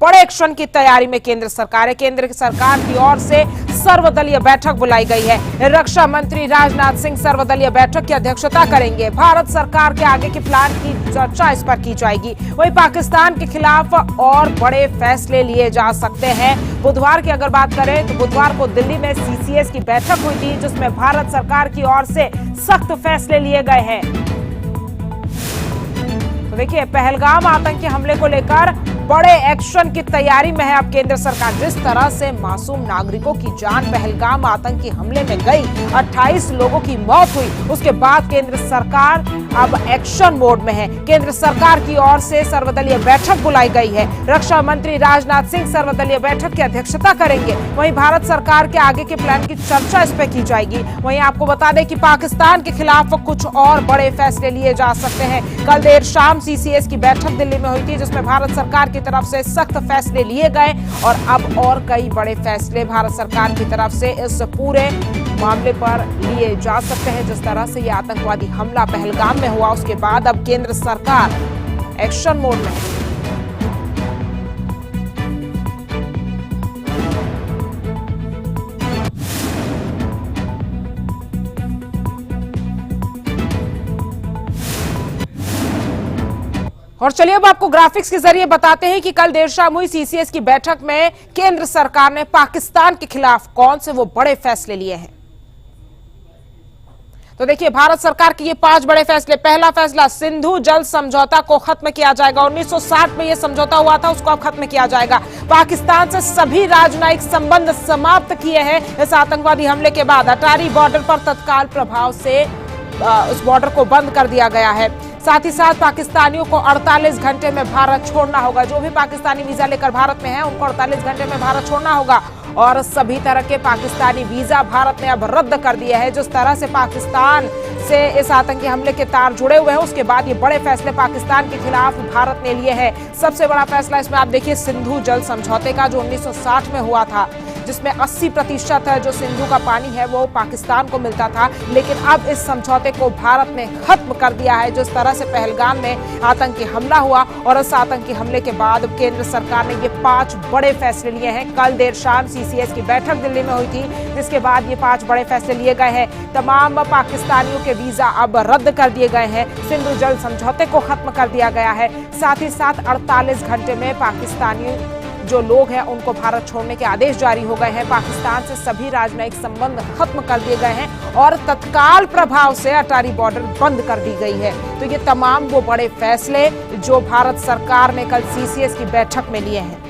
बड़े एक्शन की तैयारी में केंद्र सरकार है। केंद्र सरकार की ओर से सर्वदलीय बैठक बुलाई गई है। रक्षा मंत्री राजनाथ सिंह सर्वदलीय बैठक की अध्यक्षता करेंगे। भारत सरकार के आगे के प्लान की चर्चा इस पर की जाएगी। वहीं पाकिस्तान के खिलाफ और बड़े फैसले लिए जा सकते हैं। बुधवार की अगर बात करें तो बुधवार को दिल्ली में सीसीएस की बैठक हुई थी, जिसमें भारत सरकार की ओर से सख्त फैसले लिए गए हैं। तो देखिए, पहलगाम आतंकी हमले को लेकर बड़े एक्शन की तैयारी में है अब केंद्र सरकार। जिस तरह से मासूम नागरिकों की जान पहलगाम आतंकी हमले में गई, 28 लोगों की मौत हुई, उसके बाद केंद्र सरकार अब एक्शन मोड में है। केंद्र सरकार की ओर से सर्वदलीय बैठक बुलाई गई है। रक्षा मंत्री राजनाथ सिंह सर्वदलीय बैठक की अध्यक्षता करेंगे। वहीं भारत सरकार के आगे के प्लान की चर्चा इस पर की जाएगी। वहीं आपको बता दें कि पाकिस्तान के खिलाफ कुछ और बड़े फैसले लिए जा सकते हैं। कल देर शाम सीसीएस की बैठक दिल्ली में हुई थी, जिसमें भारत सरकार की तरफ से सख्त फैसले लिए गए और अब और कई बड़े फैसले भारत सरकार की तरफ से इस पूरे मामले पर लिए जा सकते हैं। जिस तरह से यह आतंकवादी हमला पहलगाम में हुआ, उसके बाद अब केंद्र सरकार एक्शन मोड में है। और चलिए अब आपको ग्राफिक्स के जरिए बताते हैं कि कल देर शाम हुई सीसीएस की बैठक में केंद्र सरकार ने पाकिस्तान के खिलाफ कौन से वो बड़े फैसले लिए हैं। तो देखिए, भारत सरकार के ये 5 बड़े फैसले। पहला फैसला, सिंधु जल समझौता को खत्म किया जाएगा। 1960 में यह समझौता हुआ था, उसको अब खत्म किया जाएगा। पाकिस्तान से सभी राजनयिक संबंध समाप्त किए हैं इस आतंकवादी हमले के बाद। अटारी बॉर्डर पर तत्काल प्रभाव से उस बॉर्डर को बंद कर दिया गया है। साथ ही साथ पाकिस्तानियों को 48 घंटे में भारत छोड़ना होगा। जो भी पाकिस्तानी वीजा लेकर भारत में हैं, उनको 48 घंटे में भारत छोड़ना होगा। और सभी तरह के पाकिस्तानी वीजा भारत ने अब रद्द कर दिए हैं। जिस तरह से पाकिस्तान से इस आतंकी हमले के तार जुड़े हुए हैं, उसके बाद ये बड़े फैसले पाकिस्तान के खिलाफ भारत ने लिए हैं। सबसे बड़ा फैसला इसमें आप देखिए, सिंधु जल समझौते का, जो 1960 में हुआ था, जिसमें 80% है जो सिंधु का पानी है वो पाकिस्तान को मिलता था। लेकिन अब इस समझौते को भारत ने खत्म कर दिया है। जिस तरह से पहलगाम में आतंकी हमला हुआ और उस आतंकी हमले के बाद केंद्र सरकार ने ये 5 बड़े फैसले लिए हैं। कल देर शाम सीसीएस की बैठक दिल्ली में हुई थी, जिसके बाद ये 5 बड़े फैसले लिए गए हैं। तमाम पाकिस्तानियों के वीजा अब रद्द कर दिए गए हैं। सिंधु जल समझौते को खत्म कर दिया गया है। साथ ही साथ 48 घंटे में पाकिस्तानी जो लोग हैं उनको भारत छोड़ने के आदेश जारी हो गए हैं। पाकिस्तान से सभी राजनयिक संबंध खत्म कर दिए गए हैं और तत्काल प्रभाव से अटारी बॉर्डर बंद कर दी गई है। तो ये तमाम वो बड़े फैसले जो भारत सरकार ने कल सीसीएस की बैठक में लिए हैं।